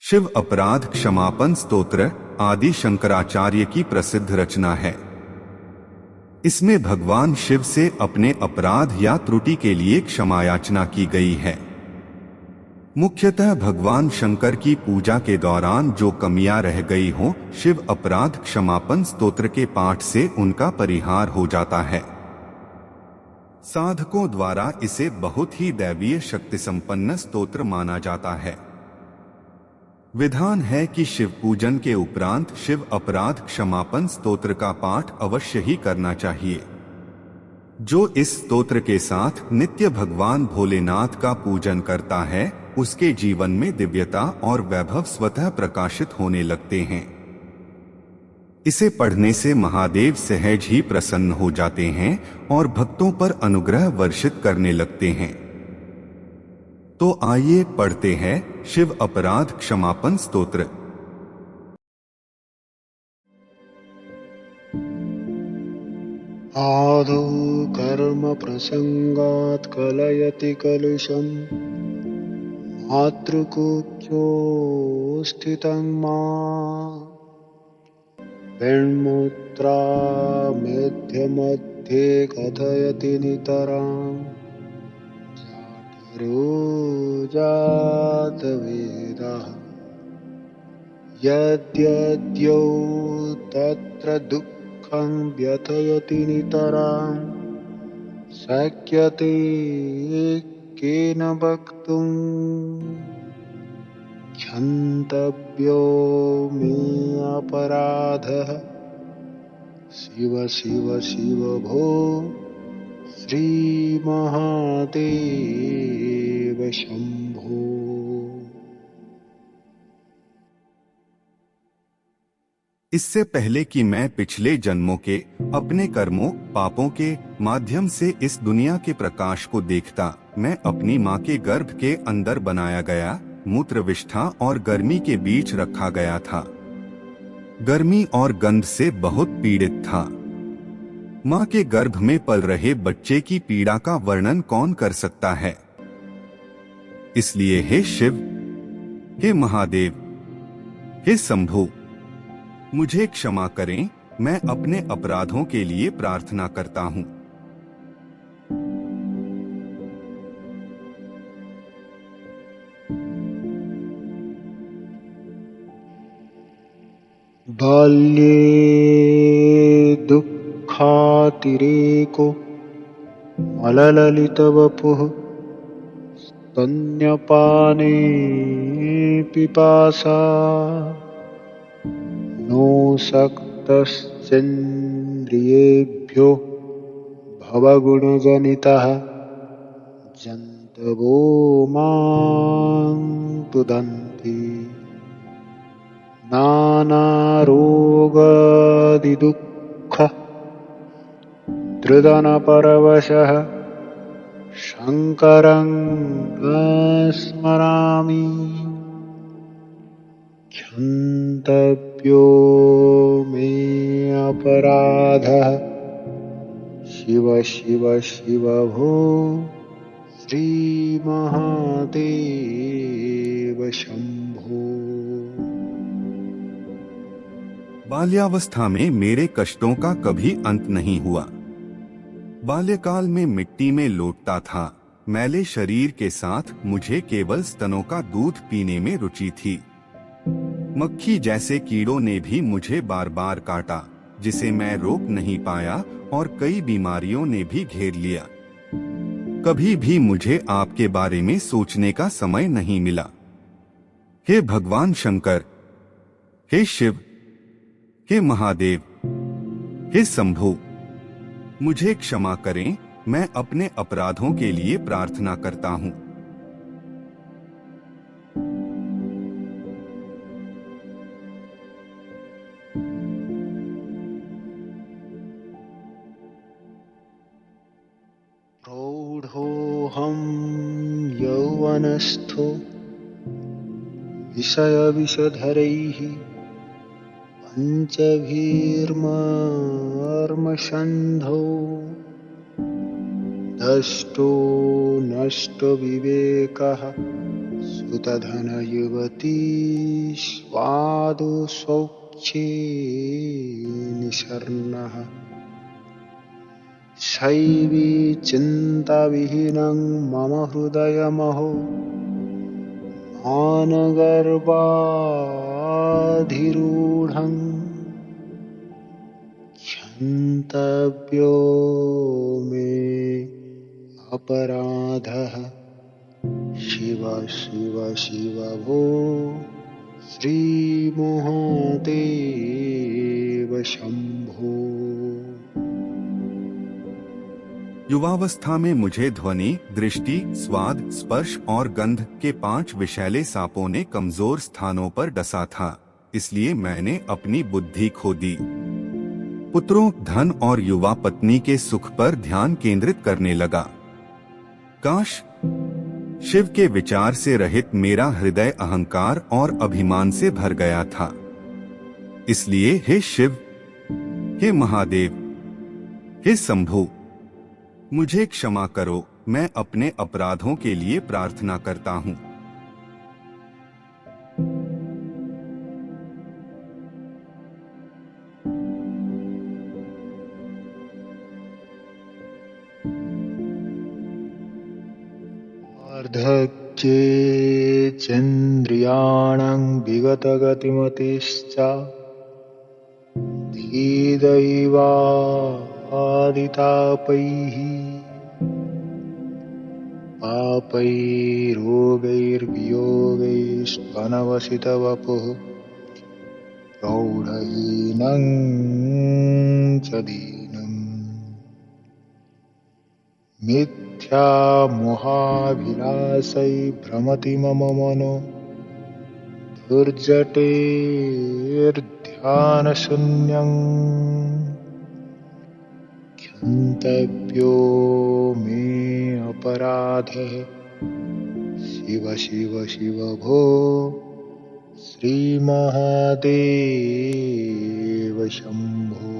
शिव अपराध क्षमापन स्तोत्र आदि शंकराचार्य की प्रसिद्ध रचना है। इसमें भगवान शिव से अपने अपराध या त्रुटि के लिए क्षमा याचना की गई है। मुख्यतः भगवान शंकर की पूजा के दौरान जो कमियां रह गई हों, शिव अपराध क्षमापन स्तोत्र के पाठ से उनका परिहार हो जाता है। साधकों द्वारा इसे बहुत ही दैवीय शक्ति संपन्न स्तोत्र माना जाता है। विधान है कि शिव पूजन के उपरांत शिव अपराध क्षमापन स्तोत्र का पाठ अवश्य ही करना चाहिए। जो इस स्तोत्र के साथ नित्य भगवान भोलेनाथ का पूजन करता है, उसके जीवन में दिव्यता और वैभव स्वतः प्रकाशित होने लगते हैं। इसे पढ़ने से महादेव सहज ही प्रसन्न हो जाते हैं और भक्तों पर अनुग्रह वर्षित करने लगते हैं। तो आइए पढ़ते हैं शिव अपराध क्षमापन स्तोत्र। आदौ कर्म प्रसंगात् कलयति कलुषम् मातृकुक्षौ स्थितं मा मध्ये कथयति नितरां जाठरो जातवेदः यद्यद्यौ तत्र दुःखं व्यथयति नितरां शक्यते केन वक्तुम् क्षन्तव्यो मे अपराधः शिव शिव शिव भो श्रीमहादेव शंभो। इससे पहले कि मैं पिछले जन्मों के अपने कर्मों पापों के माध्यम से इस दुनिया के प्रकाश को देखता, मैं अपनी माँ के गर्भ के अंदर बनाया गया, मूत्रविष्ठा और गर्मी के बीच रखा गया था। गर्मी और गंध से बहुत पीड़ित था। माँ के गर्भ में पल रहे बच्चे की पीड़ा का वर्णन कौन कर सकता है। इसलिए हे शिव, हे महादेव, हे शंभु, मुझे क्षमा करें। मैं अपने अपराधों के लिए प्रार्थना करता हूँ। बाल्ये दुःखातिरेको मलललितवपुः स्तन्यपाने पिपासा नो सक्तश्चेन्द्रियेभ्यो भवगुणजनितः जन्तवो मां तुदन्ति नानारोगादिदुःख धृदनपरवशः शङ्करं स्मरामि क्षन्तव्यो मे अपराधः शिव शिव शिव भो श्रीमहादेव शंभो। बाल्यावस्था में मेरे कष्टों का कभी अंत नहीं हुआ। बाल्यकाल में मिट्टी में लौटता था। मैले शरीर के साथ मुझे केवल स्तनों का दूध पीने में रुचि थी। मक्खी जैसे कीड़ों ने भी मुझे बार बार काटा, जिसे मैं रोक नहीं पाया, और कई बीमारियों ने भी घेर लिया। कभी भी मुझे आपके बारे में सोचने का समय नहीं मिला। हे भगवान शंकर, हे शिव, हे महादेव, हे शंभु, मुझे क्षमा करें। मैं अपने अपराधों के लिए प्रार्थना करता हूँ। प्रौढोऽहं यौवनस्थो विषयविषधरैः पञ्चभिर्मर्मषन्धौ दष्टो नष्टो विवेकः धन युवती स्वादु सौख्ये निशर्नः शैवी चिन्ताविहीनं मम हृदयमहो मानगर्वाधिरूढम् क्षन्तव्यो मे अपराधः शिव शिव शिव भो श्रीमहादेव शंभो। युवावस्था में मुझे ध्वनि, दृष्टि, स्वाद, स्पर्श और गंध के 5 विषैले सांपों ने कमजोर स्थानों पर डसा था, इसलिए मैंने अपनी बुद्धि खो दी। पुत्रों, धन और युवा पत्नी के सुख पर ध्यान केंद्रित करने लगा। काश शिव के विचार से रहित मेरा हृदय अहंकार और अभिमान से भर गया था। इसलिए हे शिव, हे महादेव, हे शंभु, मुझे क्षमा करो, मैं अपने अपराधों के लिए प्रार्थना करता हूँ। वार्धक्ये चेन्द्रियाणां विगतगतिमतिश्च धीदैवादितापैः पापैर्रोगैर्वियोगैस्त्वनवसितवपुः प्रौढहीनं च दीनम् मिथ्यामोहाभिलाषै भ्रमति मम मनो दुर्जटेर्ध्यानशून्यं क्षन्तव्यो मे अपराधः शिव शिव शिव भो श्रीमहादेव शंभो।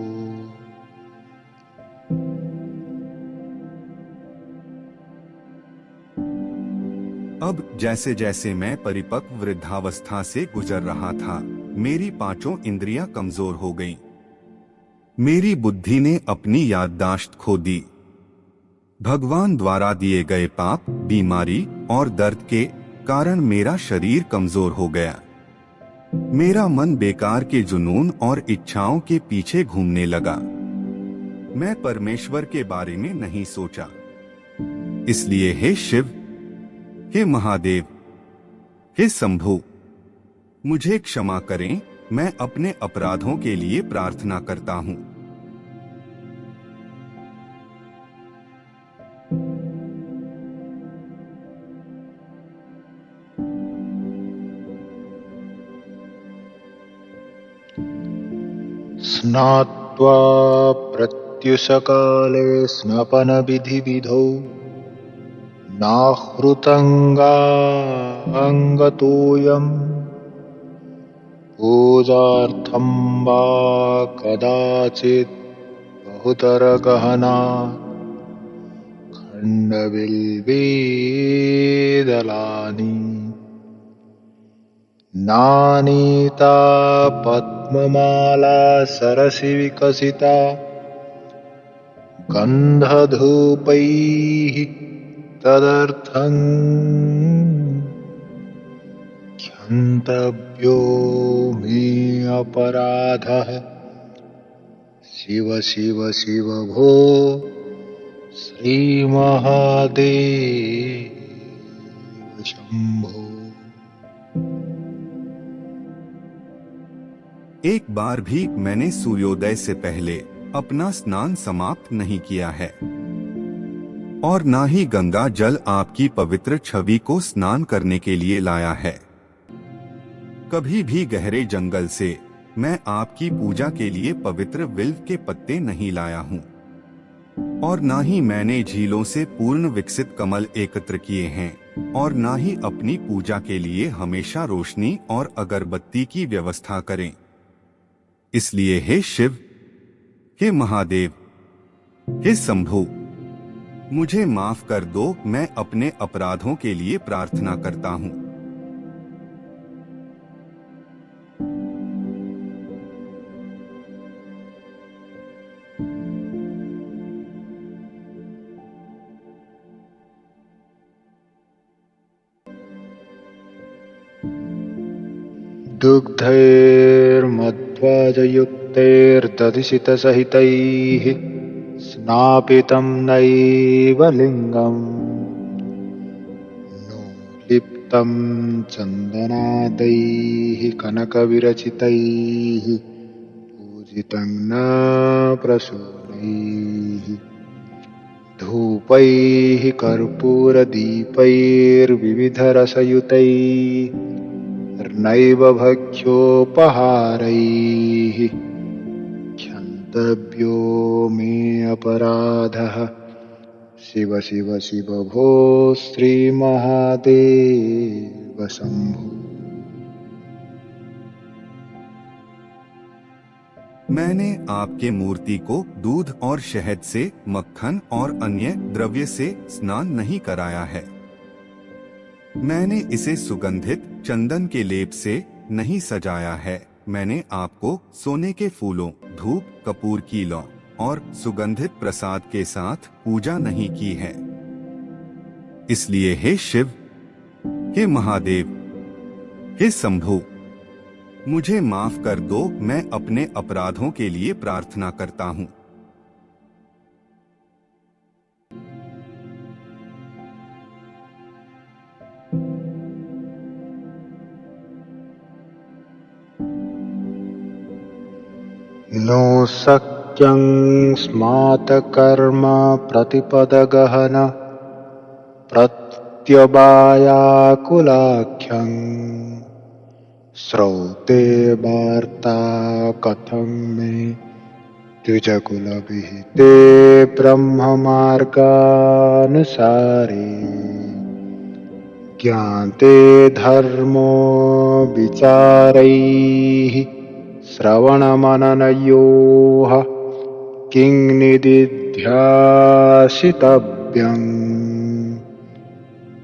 अब जैसे जैसे मैं परिपक्व वृद्धावस्था से गुजर रहा था, मेरी 5 इंद्रियां कमजोर हो गईं। मेरी बुद्धि ने अपनी याददाश्त खो दी। भगवान द्वारा दिए गए पाप, बीमारी और दर्द के कारण मेरा शरीर कमजोर हो गया। मेरा मन बेकार के जुनून और इच्छाओं के पीछे घूमने लगा। मैं परमेश्वर के बारे में नहीं सोचा। इसलिए हे शिव, हे महादेव, हे शंभु, मुझे क्षमा करें, मैं अपने अपराधों के लिए प्रार्थना करता हूँ। स्नात्वा प्रत्युषकाले स्नपनविधिविधौ नाहृतङ्गाङ्गतोऽयं पूजार्थं वा कदाचित् बहुतरगहना खण्डबिल्वेदलानि नानीता पद्ममाला सरसि विकसिता गन्धधूपैः तदर्थं क्षन्तव्यो मे अपराधः शिव शिव शिव भो श्रीमहादेव शंभो। एक बार भी मैंने सूर्योदय से पहले अपना स्नान समाप्त नहीं किया है और ना ही गंगा जल आपकी पवित्र छवि को स्नान करने के लिए लाया है। कभी भी गहरे जंगल से मैं आपकी पूजा के लिए पवित्र विल्व के पत्ते नहीं लाया हूँ और ना ही मैंने झीलों से पूर्ण विकसित कमल एकत्र किए हैं और ना ही अपनी पूजा के लिए हमेशा रोशनी और अगरबत्ती की व्यवस्था करें। इसलिए हे शिव, हे महादेव, हे शंभु, मुझे माफ कर दो, मैं अपने अपराधों के लिए प्रार्थना करता हूँ। दुग्धैर्मध्वजयुक्तैर्दधिसितसहितैः स्नापितं नैव लिङ्गम् लिप्तं चन्दनादैः कनकविरचितैः पूजितं न प्रसूनैः धूपैः कर्पूरदीपैर्विविधरसयुतैर्नैव भक्ष्योपहारैः क्षन्तव्यो मे अपराधः शिव शिव शिव भो श्रीमहादेव शम्भो। मैंने आपके मूर्ति को दूध और शहद से, मक्खन और अन्य द्रव्य से स्नान नहीं कराया है। मैंने इसे सुगंधित चंदन के लेप से नहीं सजाया है। मैंने आपको सोने के फूलों, धूप, कपूर की लौ और सुगंधित प्रसाद के साथ पूजा नहीं की है। इसलिए हे शिव, हे महादेव, हे शंभु, मुझे माफ कर दो। मैं अपने अपराधों के लिए प्रार्थना करता हूँ। नो शक्यं स्मातकर्म प्रतिपदगहन प्रत्यवायाकुलाख्यं श्रौते वार्ता कथं मे द्विजकुलविहिते ब्रह्ममार्गानुसारे ज्ञाते धर्मो विचारैः श्रवणमननयोः किं निदिध्यासितव्यम्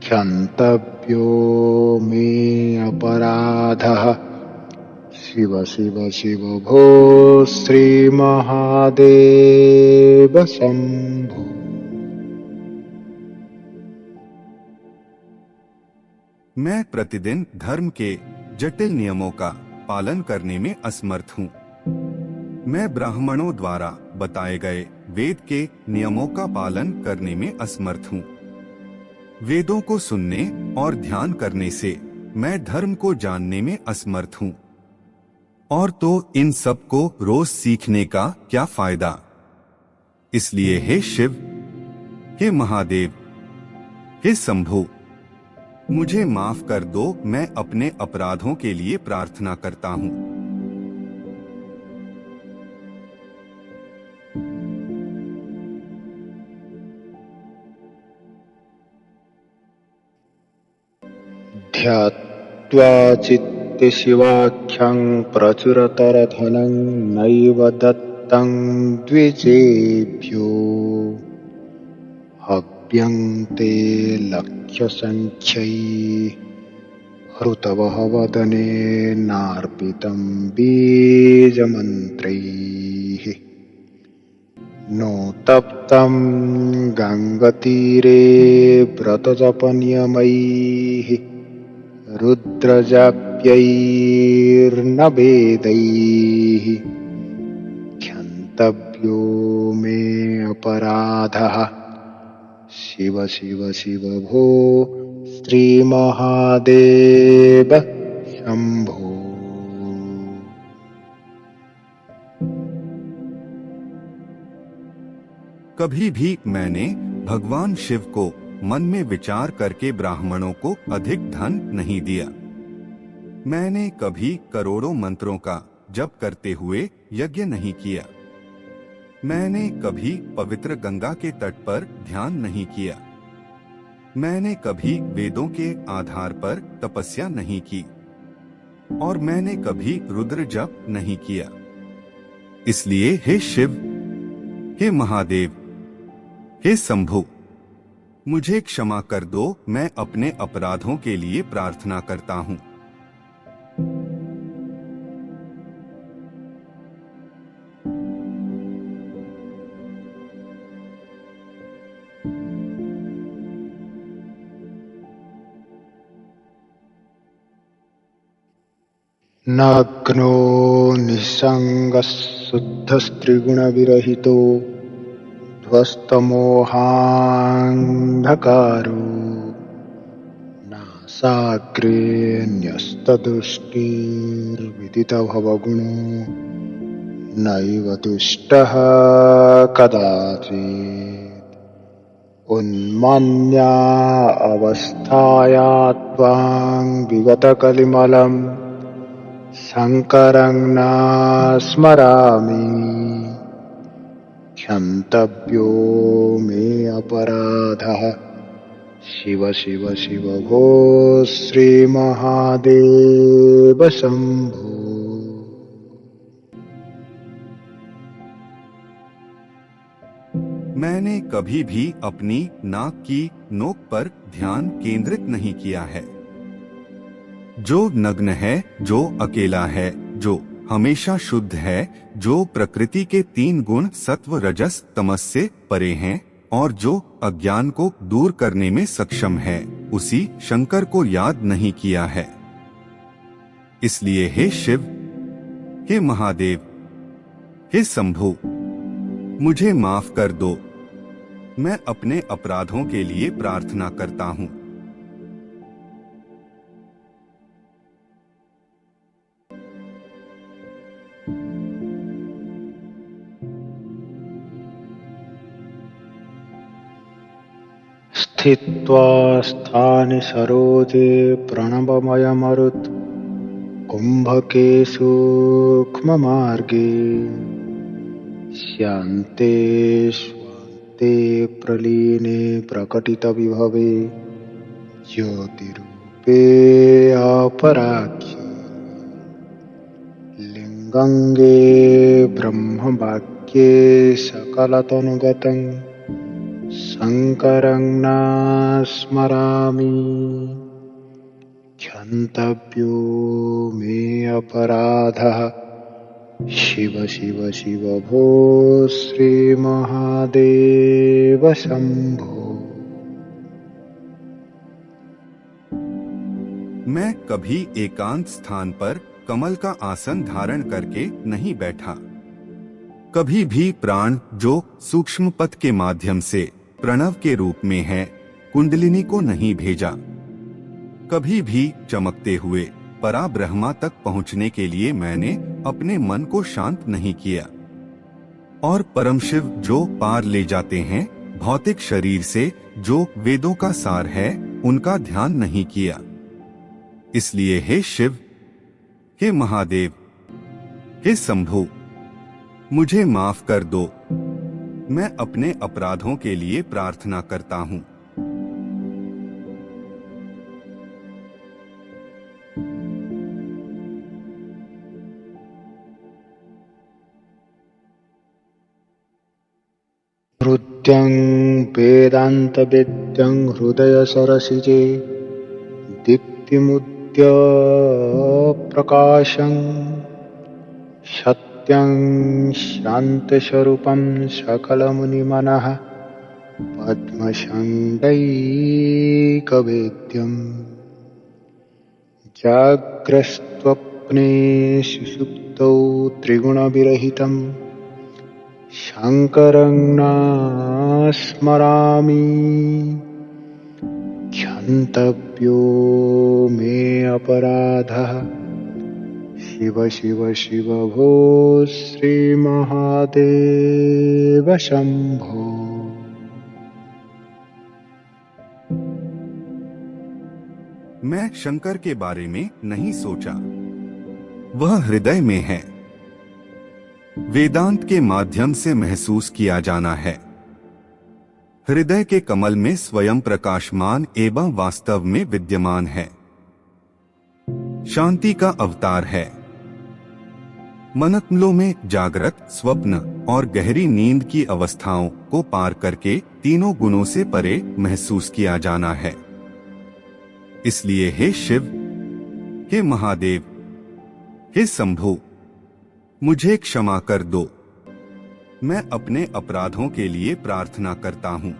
क्षन्तव्यो मे अपराधः शिव शिव शिव भो श्रीमहादेव शम्भो। मैं प्रतिदिन धर्म के जटिल नियमों का पालन करने में असमर्थ हूँ। मैं ब्राह्मणों द्वारा बताए गए वेद के नियमों का पालन करने में असमर्थ हूँ। वेदों को सुनने और ध्यान करने से मैं धर्म को जानने में असमर्थ हूँ। और तो इन सब को रोज सीखने का क्या फायदा। इसलिए हे शिव, हे महादेव, हे शंभु, मुझे माफ कर दो। मैं अपने अपराधों के लिए प्रार्थना करता हूँ। ध्यात्वा चित्ते शिवाख्यं प्रचुरतरधनं नैव दत्तं द्विजेभ्यो हव्यं ते लक्ष्यसङ्ख्यै हृतवः वदने नार्पितं बीजमन्त्रैः नो तप्तं गङ्गतीरे व्रतजपनियमैः रुद्रजाप्यैर्न वेदैः क्षन्तव्यो मे अपराधः शिव शिव शिव भो श्रीमहादेव शम्भो। कभी भी मैंने भगवान शिव को मन में विचार करके ब्राह्मणों को अधिक धन नहीं दिया। मैंने कभी करोड़ों मंत्रों का जप करते हुए यज्ञ नहीं किया। मैंने कभी पवित्र गंगा के तट पर ध्यान नहीं किया। मैंने कभी वेदों के आधार पर तपस्या नहीं की। और मैंने कभी रुद्र जप नहीं किया। इसलिए हे शिव, हे महादेव, हे शंभु, मुझे क्षमा कर दो। मैं अपने अपराधों के लिए प्रार्थना करता हूँ। नग्नो निसङ्गः शुद्धस्त्रिगुणविरहितो ध्वस्तमोहान्धकारो नासाग्रे न्यस्तदृष्टिर्विदितभवगुणो नैव तुष्टः कदाचित् उन्मन्या अवस्थाया त्वां विगतकलिमलं शङ्करं न स्मरामि क्षन्तव्यो मे अपराधः शिव शिव शिव भो श्रीमहादेव शम्भो। मैंने कभी भी अपनी नाक की नोक पर ध्यान केंद्रित नहीं किया है। जो नग्न है, जो अकेला है, जो हमेशा शुद्ध है, जो प्रकृति के 3 गुण सत्व रजस तमस से परे हैं और जो अज्ञान को दूर करने में सक्षम है, उसी शंकर को याद नहीं किया है। इसलिए हे शिव, हे महादेव, हे शंभु, मुझे माफ कर दो। मैं अपने अपराधों के लिए प्रार्थना करता हूँ। स्थित्वा स्थाने सरोजे प्रणवमयमरुत् कुम्भके सूक्ष्ममार्गे श्यान्ते स्वान्ते प्रलीने प्रकटितविभवे ज्योतिरूपे अपराख्ये लिङ्गङ्गे ब्रह्मवाक्ये सकलतनुगतं शङ्करं न स्मरामि क्षन्तव्यो मे अपराधः शिव शिव शिव भो श्रीमहादेव शम्भो। मैं कभी एकांत स्थान पर कमल का आसन धारण करके नहीं बैठा। कभी भी प्राण जो सूक्ष्म पथ के माध्यम से प्रणव के रूप में है, कुंडलिनी को नहीं भेजा। कभी भी चमकते हुए पराब्रह्मा तक पहुंचने के लिए मैंने अपने मन को शांत नहीं किया। और परम शिव जो पार ले जाते हैं, भौतिक शरीर से जो वेदों का सार है, उनका ध्यान नहीं किया। इसलिए हे शिव, हे महादेव, हे शंभु, मुझे माफ कर दो। मैं अपने अपराधों के लिए प्रार्थना करता हूँ। हृद्यं वेदान्तवेद्यं हृदयसरसिजे दीप्तिमुद्य प्रकाशं सत्यं शान्तस्वरूपं सकलमुनिमनः पद्मशण्डैकवेद्यं जाग्रस्त्वप्ने सुषुप्तौ त्रिगुणविरहितं शङ्करं न स्मरामि क्षन्तव्यो मे अपराधः शिव शिव शिव भो श्रीमहादेव शम्भो। मैं शंकर के बारे में नहीं सोचा। वह हृदय में है, वेदांत के माध्यम से महसूस किया जाना है। हृदय के कमल में स्वयं प्रकाशमान एवं वास्तव में विद्यमान है। शांति का अवतार है। मनकमलों में जागृत, स्वप्न और गहरी नींद की अवस्थाओं को पार करके तीनों गुणों से परे महसूस किया जाना है। इसलिए हे शिव, हे महादेव, हे शंभु, मुझे क्षमा कर दो। मैं अपने अपराधों के लिए प्रार्थना करता हूँ।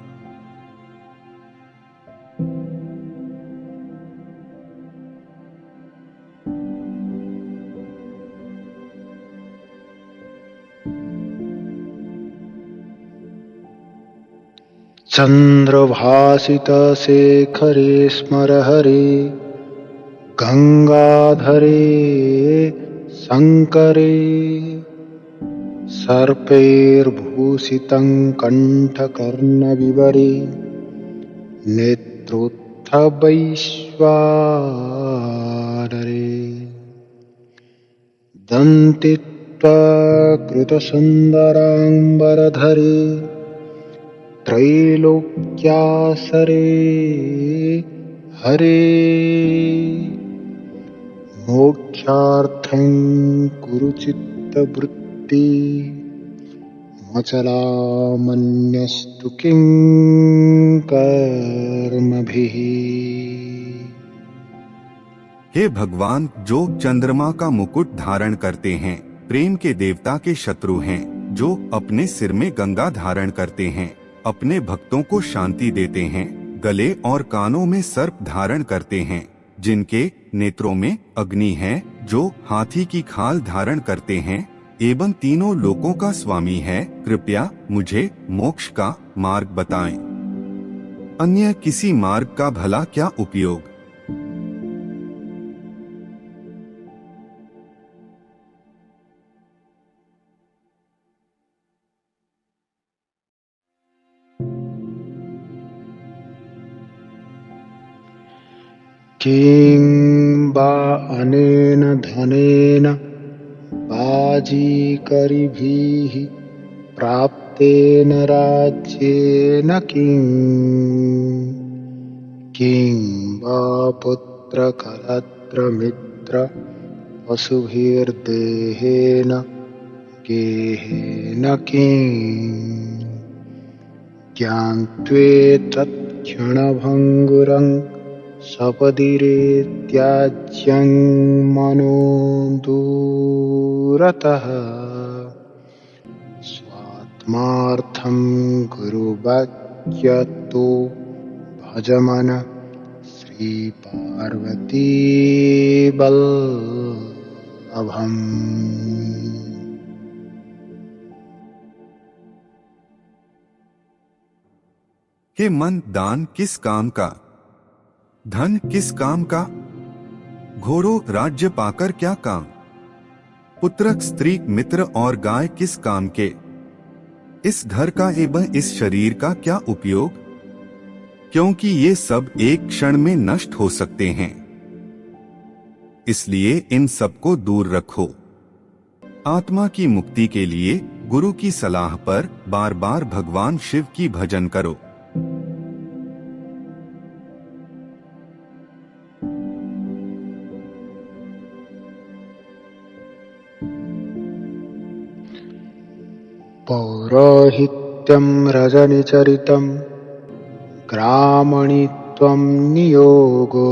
चन्द्रभासितशेखरे स्मरहरे गङ्गाधरे शङ्करे सर्पैर्भूषितं कण्ठकर्णविवरे नेत्रोत्थवैश्वानरे दन्तित्वकृतसुन्दराम्बरधरे त्रैलोक्यासरे हरे मोक्षार्थं कुरु चित्तवृत्ति मचलामन्यस्तु किं कर्मभिः। हे भगवान, जो चंद्रमा का मुकुट धारण करते हैं, प्रेम के देवता के शत्रु हैं, जो अपने सिर में गंगा धारण करते हैं, अपने भक्तों को शांति देते हैं, गले और कानों में सर्प धारण करते हैं, जिनके नेत्रों में अग्नि है, जो हाथी की खाल धारण करते हैं एवं तीनों लोकों का स्वामी है, कृपया मुझे मोक्ष का मार्ग बताएं। अन्य किसी मार्ग का भला क्या उपयोग। किं वा अनेन धनेन बाजीकरिभिः प्राप्तेन राज्येन किं वा पुत्रकलत्रमित्र पशुभिर्देहेन गेहेन किं ज्ञात्वेतत्क्षणभङ्गुरं सपदिरेत्याज्यं मनो दूरतः स्वात्मार्थं गुरुवाक्यतो भजमन श्रीपार्वती वल्लभम्। हे मन, दान किस काम का, धन किस काम का, घोड़ों राज्य पाकर क्या काम, पुत्रक स्त्री मित्र और गाय किस काम के, इस घर का एवं इस शरीर का क्या उपयोग, क्योंकि ये सब एक क्षण में नष्ट हो सकते हैं, इसलिए इन सबको दूर रखो। आत्मा की मुक्ति के लिए गुरु की सलाह पर बार बार भगवान शिव की भजन करो। पौरोहित्यं रजनिचरितं ग्रामणित्वं नियोगो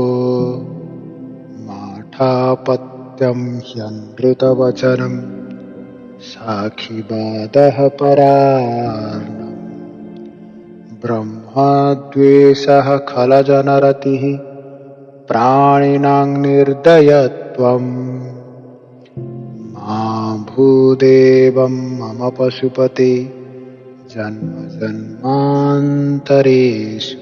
माठापत्यं ह्यनृतवचनं साखिवादः परार्णम् ब्रह्मद्वेषः खलजनरतिः प्राणिनां निर्दयत्वम् मां भूदेवं मम पशुपते जन्म जन्मान्तरेषु।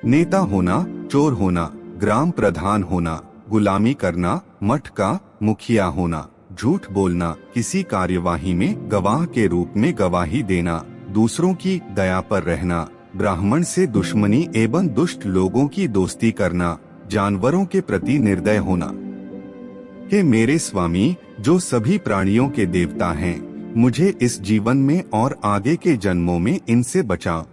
नेता होना, चोर होना, ग्राम प्रधान होना, गुलामी करना, मठ का मुखिया होना, झूठ बोलना, किसी कार्यवाही में गवाह के रूप में गवाही देना, दूसरों की दया पर रहना, ब्राह्मण से दुश्मनी एवं दुष्ट लोगों की दोस्ती करना, जानवरों के प्रति निर्दय होना। हे मेरे स्वामी, जो सभी प्राणियों के देवता हैं, मुझे इस जीवन में और आगे के जन्मों में इनसे बचाओ।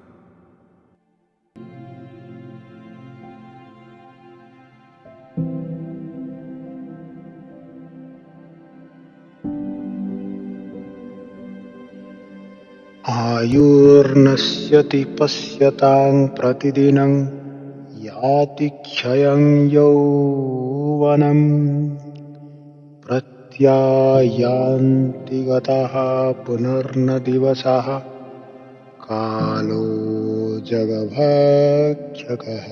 आयुर्नश्यति पश्यतां प्रतिदिनं याति क्षयं यौवनम् प्रत्यायान्ति गतः पुनर्न दिवसः कालो जगभक्षकः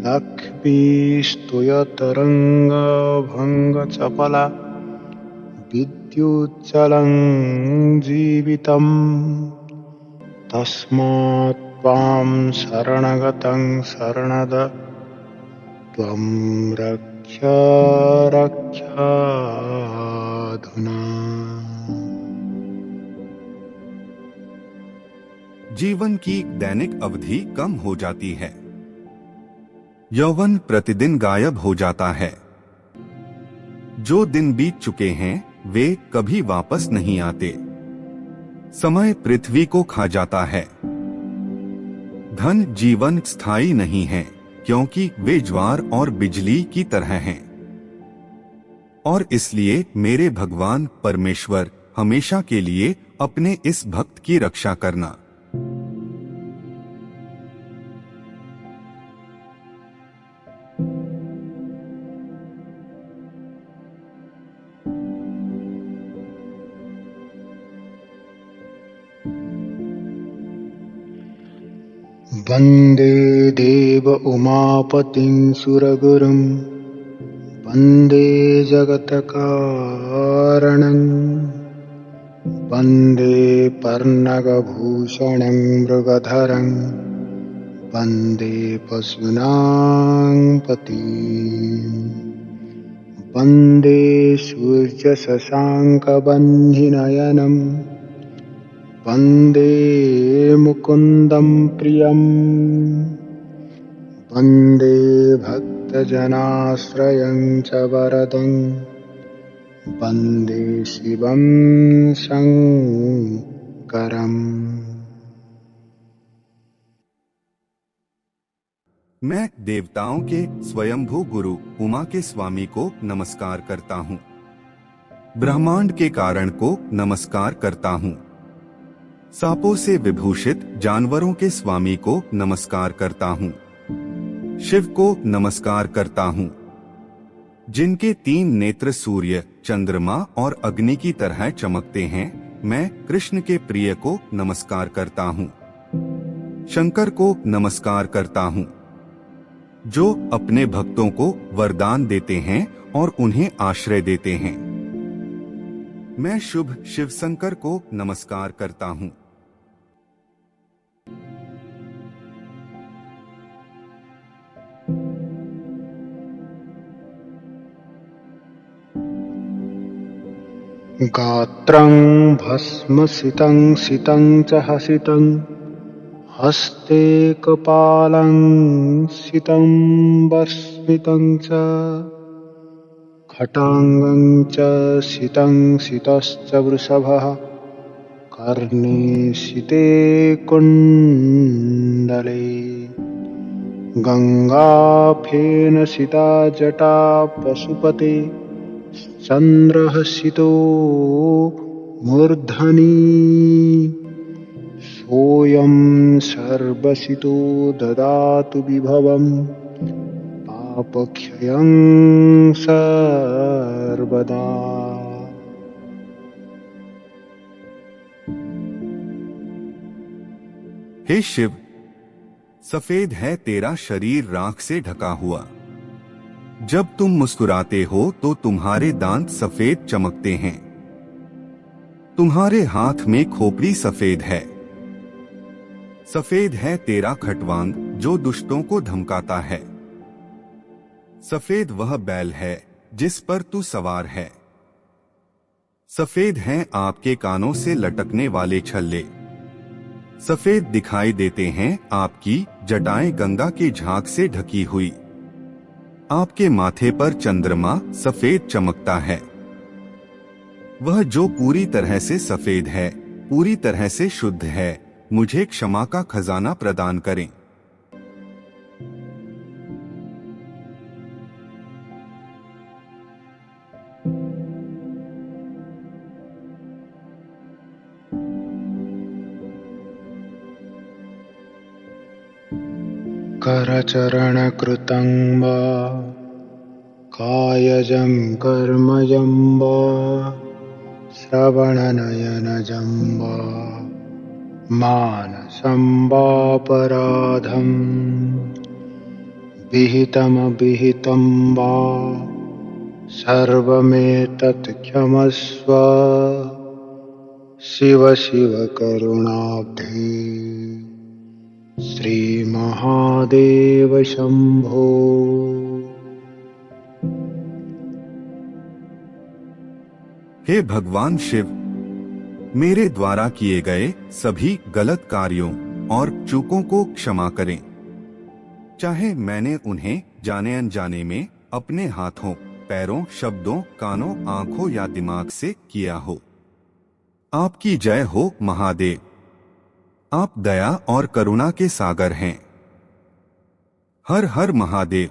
लक्ष्मीस्तुयतरङ्गभङ्गचपला विद्युज्ज्वलं जीवितम् तस्मात् त्वां शरणगतं शरणद त्वं रक्ष रक्षाधुना। जीवन की दैनिक अवधि कम हो जाती है। यौवन प्रतिदिन गायब हो जाता है। जो दिन बीत चुके हैं वे कभी वापस नहीं आते। समय पृथ्वी को खा जाता है। धन जीवन स्थायी नहीं है क्योंकि वे ज्वार और बिजली की तरह हैं। और इसलिए मेरे भगवान परमेश्वर हमेशा के लिए अपने इस भक्त की रक्षा करना। वन्दे देव उमापतिं सुरगुरुं वन्दे जगत्कारणं वन्दे पर्णगभूषणं मृगधरं वन्दे पशूनां पतिं वन्दे सूर्यशशाङ्कवह्निनयनं वन्दे मुकुन्दं प्रियम् वन्दे भक्तजनाश्रयं च वरदं वन्दे शिवं शङ्करम्। मैं देवताओं के स्वयंभू गुरु उमा के स्वामी को नमस्कार करता हूँ। ब्रह्मांड के कारण को नमस्कार करता हूँ। सांपों से विभूषित जानवरों के स्वामी को नमस्कार करता हूँ। शिव को नमस्कार करता हूँ। जिनके 3 नेत्र सूर्य, चंद्रमा और अग्नि की तरह चमकते हैं, मैं कृष्ण के प्रिय को नमस्कार करता हूँ। शंकर को नमस्कार करता हूँ, जो अपने भक्तों को वरदान देते हैं और उन्हें आश्रय देते हैं। मैं शुभ शिवशंकर को नमस्कार करता हूँ। गात्रं भस्मसितं सितं च हसितं हस्ते कपालं सितं वर्ष्मितं च खटाङ्गं च सितं सितश्च वृषभः कर्णे सिते कुण्डले गङ्गाफेन सिता जटा पशुपते चन्द्रः सितो मूर्धनि सोऽयं सर्वसितो ददातु विभवं पापक्षयं सर्वदा। हे शिव, सफेद है तेरा शरीर राख से ढका हुआ। जब तुम मुस्कुराते हो तो तुम्हारे दांत सफेद चमकते हैं। तुम्हारे हाथ में खोपड़ी सफेद है। सफेद है तेरा खटवांग जो दुष्टों को धमकाता है। सफेद वह बैल है जिस पर तू सवार है। सफेद हैं आपके कानों से लटकने वाले छल्ले। सफेद दिखाई देते हैं आपकी जटाएं गंगा के झाग से ढकी हुई। आपके माथे पर चंद्रमा सफेद चमकता है। वह जो पूरी तरह से सफेद है, पूरी तरह से शुद्ध है, मुझे क्षमा का खजाना प्रदान करें। करचरणकृतं वा कायजं कर्मजं वा श्रवणनयनजं वा मानसं वापराधं विहितमविहितं वा सर्वमेतत् क्षमस्व शिव शिव करुणाब्धे श्रीमहादेव शंभो। हे भगवान शिव, मेरे द्वारा किए गए सभी गलत कार्यों और चूकों को क्षमा करें। चाहे मैंने उन्हें जाने अनजाने में अपने हाथों, पैरों, शब्दों, कानों, आंखों या दिमाग से किया हो। आपकी जय हो महादेव। आप दया और करुणा के सागर हैं। हर हर महादेव।